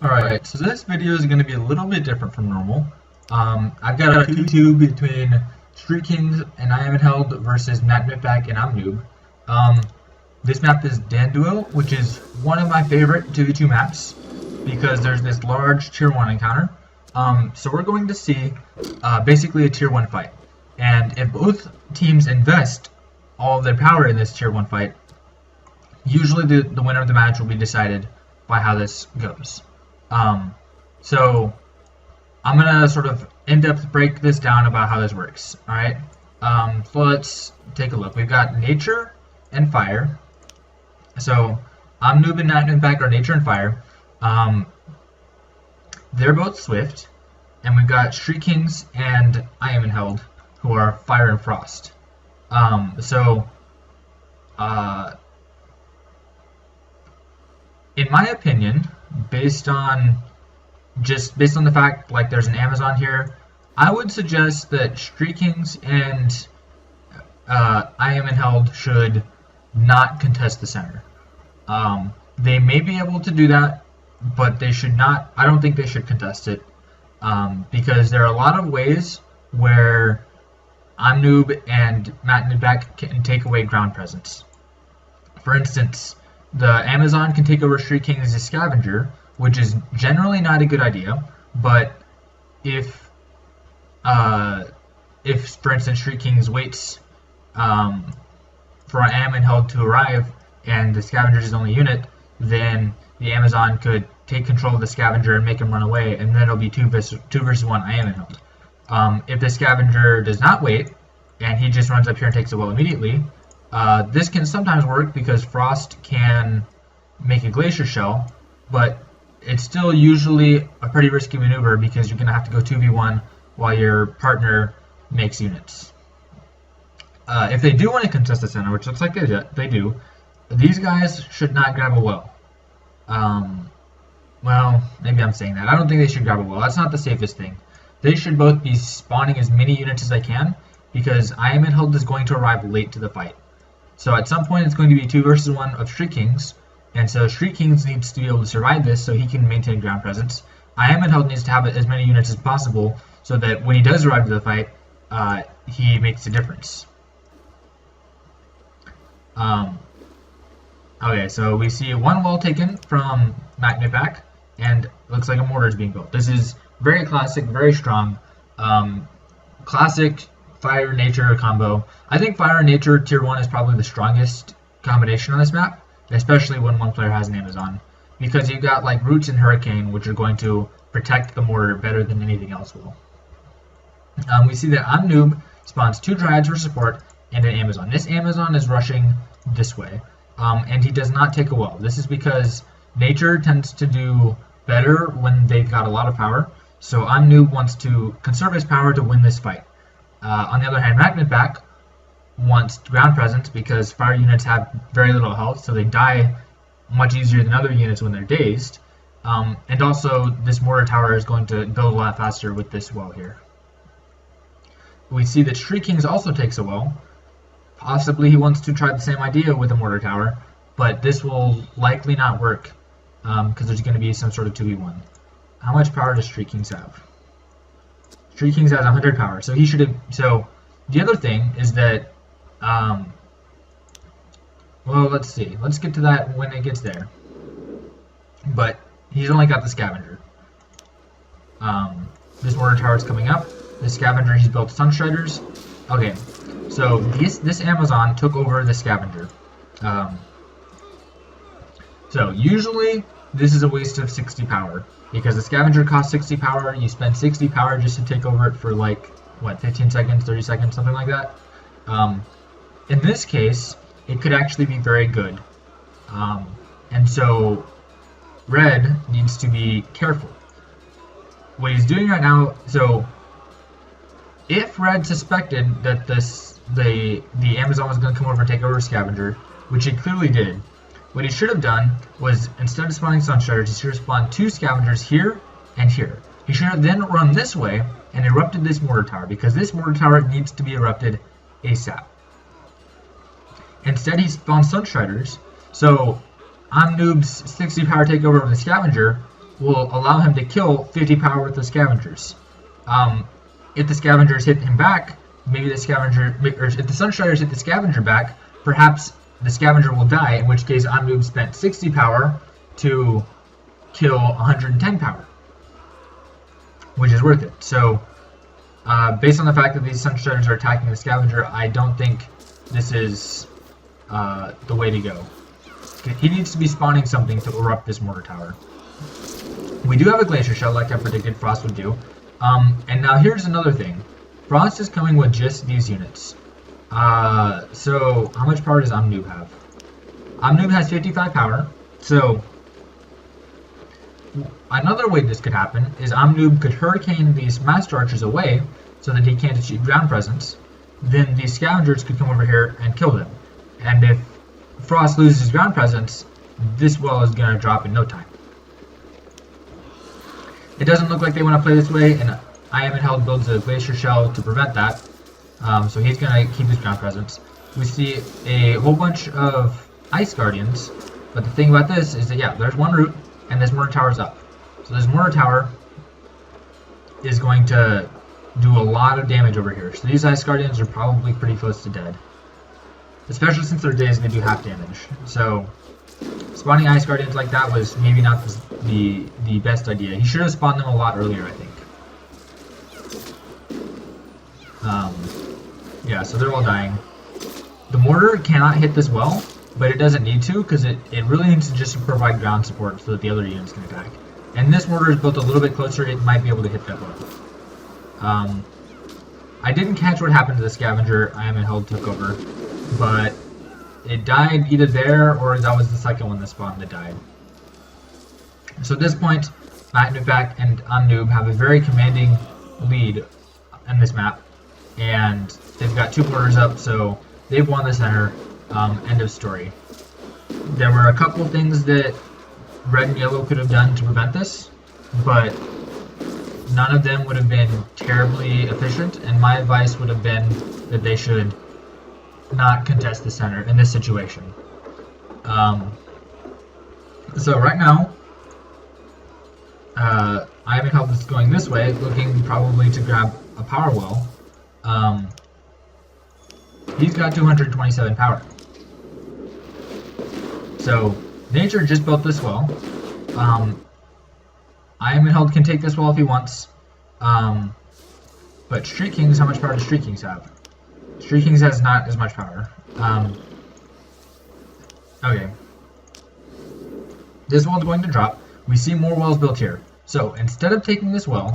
Alright, so this video is going to be a little bit different from normal. I've got a 2-2 between StreetKings and iameinheld versus matmicback and ImNewb. This map is Danduil, which is one of my favorite 2v2 maps because there's this large tier 1 encounter. So we're going to see basically a tier 1 fight. And if both teams invest all of their power in this tier 1 fight, usually the winner of the match will be decided by how this goes. So I'm gonna sort of in-depth break this down about how this works. Alright, so let's take a look. We've got nature and fire. So ImNewb and matmicback are nature and fire. They're both swift, and we've got StreetKings and iameinheld, who are fire and frost. In my opinion, based on the fact like there's an Amazon here, I would suggest that StreetKings and iameinheld should not contest the center. They may be able to do that, but they should not. I don't think they should contest it because there are a lot of ways where ImNewb and matmicback can take away ground presence. For instance, the Amazon can take over StreetKings as a scavenger, which is generally not a good idea. But if for instance StreetKings waits for iameinheld to arrive and the scavenger is the only unit, then the Amazon could take control of the scavenger and make him run away, and then it'll be 2 versus 1 iameinheld. If the scavenger does not wait and he just runs up here and takes the well immediately, this can sometimes work because frost can make a glacier shell, but it's still usually a pretty risky maneuver because you're going to have to go 2v1 while your partner makes units. If they do want to contest the center, which looks like they do, these guys should not grab a well. Well, maybe I'm saying that. I don't think they should grab a well. That's not the safest thing. They should both be spawning as many units as they can because iameinheld is going to arrive late to the fight. So at some point it's going to be 2 versus 1 of StreetKings, and so StreetKings needs to be able to survive this so he can maintain ground presence. iameinheld needs to have as many units as possible so that when he does arrive to the fight, he makes a difference. Okay, so we see one wall taken from matmicback, and it looks like a mortar is being built. This is very classic, very strong, classic fire nature combo. I think fire and nature tier 1 is probably the strongest combination on this map, especially when one player has an Amazon, because you've got like roots and hurricane, which are going to protect the mortar better than anything else will. We see that ImNewb spawns 2 dryads for support and an Amazon. This Amazon is rushing this way, and he does not take a well. This is because nature tends to do better when they've got a lot of power, so ImNewb wants to conserve his power to win this fight. On the other hand, matmicback wants ground presence because fire units have very little health, so they die much easier than other units when they're dazed. And also, this mortar tower is going to build a lot faster with this well here. We see that StreetKings also takes a well. Possibly he wants to try the same idea with a mortar tower, but this will likely not work because there's going to be some sort of 2v1. How much power does StreetKings have? StreetKings has 100 power, so he should have. So the other thing is that, well, let's see. Let's get to that when it gets there. But he's only got the scavenger. This mortar tower is coming up. The scavenger, he's built sun shredders. Okay, so this Amazon took over the scavenger. So usually this is a waste of 60 power. Because the scavenger costs 60 power, you spend 60 power just to take over it for like, what, 15 seconds, 30 seconds, something like that. In this case, it could actually be very good. And so, red needs to be careful. What he's doing right now, so, if red suspected that the Amazon was going to come over and take over scavenger, which it clearly did, what he should have done was, instead of spawning sun shredders, he should have spawned 2 scavengers here and here. He should have then run this way and erupted this mortar tower, because this mortar tower needs to be erupted ASAP. Instead, he spawned sun shredders, so ImNewb's 60 power takeover of the scavenger will allow him to kill 50 power worth of scavengers. If the scavengers hit him back, maybe the scavenger, or if the Sunstriders hit the scavenger back, perhaps the scavenger will die, in which case ImNewb spent 60 power to kill 110 power, which is worth it. So, based on the fact that these Sunstriders are attacking the scavenger, I don't think this is the way to go. He needs to be spawning something to erupt this mortar tower. We do have a glacier shell, like I predicted Frost would do. And now here's another thing. Frost is coming with just these units. So how much power does ImNewb have? ImNewb has 55 power. So another way this could happen is ImNewb could hurricane these Master Archers away so that he can't achieve ground presence. Then these scavengers could come over here and kill them. And if Frost loses ground presence, this well is going to drop in no time. It doesn't look like they want to play this way, and iameinheld builds a glacier shell to prevent that. So he's going to keep his ground presence. We see a whole bunch of Ice Guardians, but the thing about this is that, yeah, there's one route, and this mortar tower's up. So this mortar tower is going to do a lot of damage over here. So these Ice Guardians are probably pretty close to dead. Especially since they're days, they do half damage. So spawning Ice Guardians like that was maybe not the best idea. He should have spawned them a lot earlier, I think. Yeah, so they're all dying. The mortar cannot hit this well, but it doesn't need to, because it really needs to just provide ground support so that the other units can attack. And this mortar is built a little bit closer, it might be able to hit that well. I didn't catch what happened to the scavenger iameinheld took over, but it died either there or that was the second one that spawned that died. So at this point, matmicback and ImNewb have a very commanding lead in this map, and they've got 2 mortars up, so they've won the center. End of story. There were a couple things that red and yellow could have done to prevent this, but none of them would have been terribly efficient, and my advice would have been that they should not contest the center in this situation. So right now, iameinheld is going this way, looking probably to grab a power well. He's got 227 power. So nature just built this well. iameinheld can take this well if he wants. But StreetKings, how much power does StreetKings have? StreetKings has not as much power. Okay. This well's going to drop. We see more wells built here. So instead of taking this well,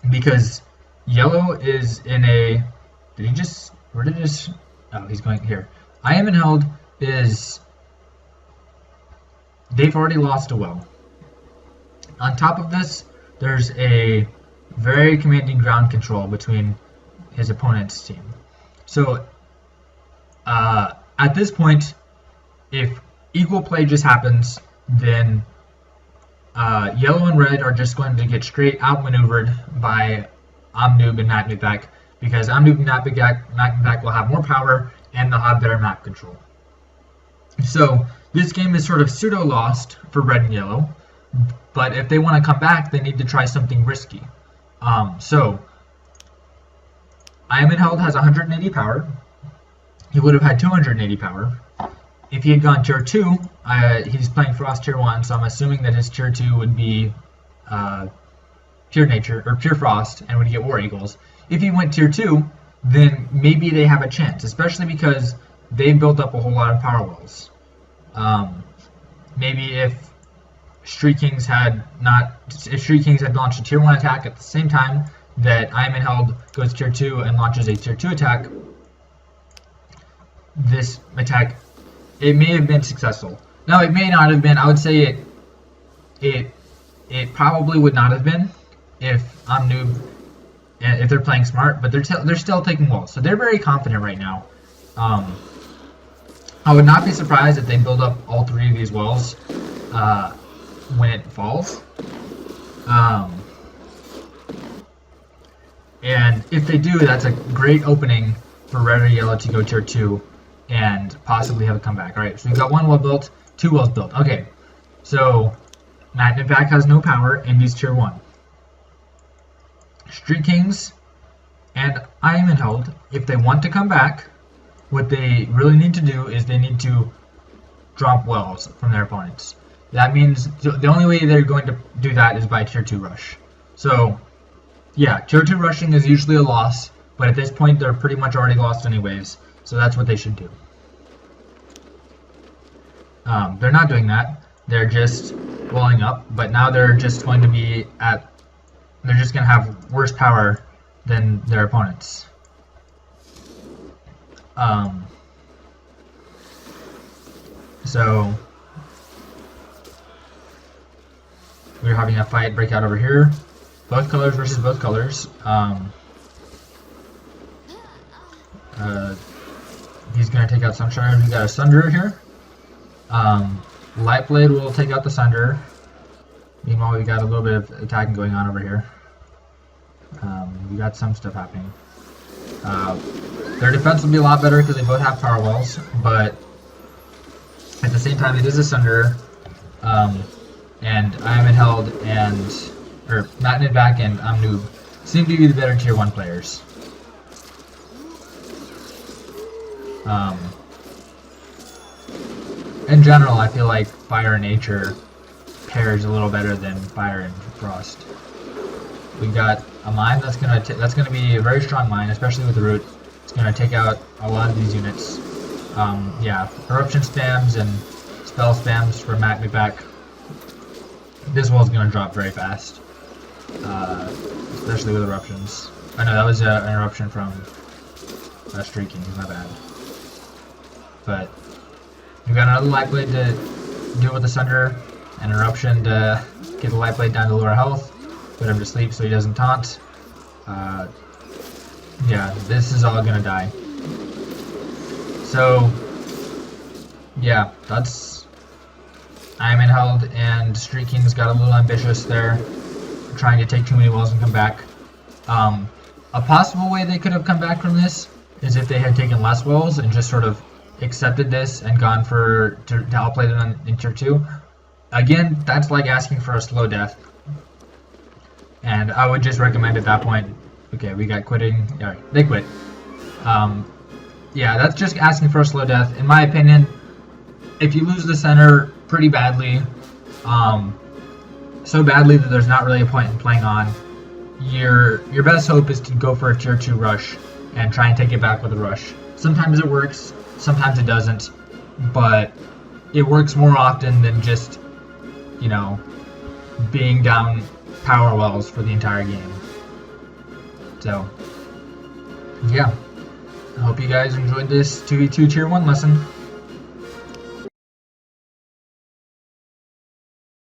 because yellow is in a... Did he just... Where did this... Oh, he's going here. iameinheld is... They've already lost a well. On top of this, there's a very commanding ground control between his opponent's team. So, at this point, if equal play just happens, then yellow and red are just going to get straight outmaneuvered by ImNewb and matmicback, because ImNewb and matmicback will have more power and they'll have better map control. So this game is sort of pseudo-lost for red and yellow, but if they want to come back, they need to try something risky. So iameinheld has 180 power. He would have had 280 power. If he had gone tier 2, he's playing Frost tier 1, so I'm assuming that his tier 2 would be pure nature, or pure Frost, and would get War Eagles. If he went tier 2, then maybe they have a chance, especially because they built up a whole lot of power wells. Maybe if StreetKings had launched a tier 1 attack at the same time that iameinheld goes tier 2 and launches a tier 2 attack, this attack, it may have been successful. Now, it may not have been. I would say it probably would not have been if ImNewb, if they're playing smart, but they're still taking walls, so they're very confident right now. I would not be surprised if they build up all 3 of these walls when it falls. And if they do, that's a great opening for red or yellow to go tier 2 and possibly have a comeback. Alright, so we've got 1 well built, 2 wells built. Okay, so matmicback has no power and he's tier 1. StreetKings and iameinheld, if they want to come back, what they really need to do is they need to drop wells from their opponents. That means the only way they're going to do that is by tier 2 rush. So yeah, tier 2 rushing is usually a loss, but at this point they're pretty much already lost anyways, so that's what they should do. They're not doing that. They're just welling up, but now they're just going to be at, they're just going to have worse power than their opponents. So we're having a fight break out over here. Both colors versus both colors. He's going to take out Sunshine. We got a Sunder here. Lightblade will take out the Sunder. Meanwhile, we got a little bit of attacking going on over here. We got some stuff happening. Their defense will be a lot better because they both have power walls, but at the same time, it is a Sunder, and iameinheld or matmicback and ImNewb seem to be the better tier 1 players. In general, I feel like Fire and Nature pairs a little better than Fire and Frost. We got a mine that's gonna be a very strong mine, especially with the root. It's gonna take out a lot of these units. Yeah, eruption spams and spell spams for matmicback. This wall's gonna drop very fast, especially with eruptions. I know that was an eruption from StreetKings, my bad. But we got another Lightblade to deal with the Sunder, an eruption to get the Lightblade down to lower health, put him to sleep so he doesn't taunt. Yeah, this is all gonna die. So yeah, that's iameinheld and StreetKings got a little ambitious there, trying to take too many walls and come back. A possible way they could have come back from this is if they had taken less walls and just sort of accepted this and gone to outplay them in tier 2. Again, that's like asking for a slow death. And I would just recommend at that point, okay, we got quitting, alright, they quit. Yeah, that's just asking for a slow death. In my opinion, if you lose the center pretty badly, so badly that there's not really a point in playing on, your best hope is to go for a tier 2 rush and try and take it back with a rush. Sometimes it works, sometimes it doesn't, but it works more often than just, you know, being down power wells for the entire game. So, yeah. I hope you guys enjoyed this 2v2 tier 1 lesson.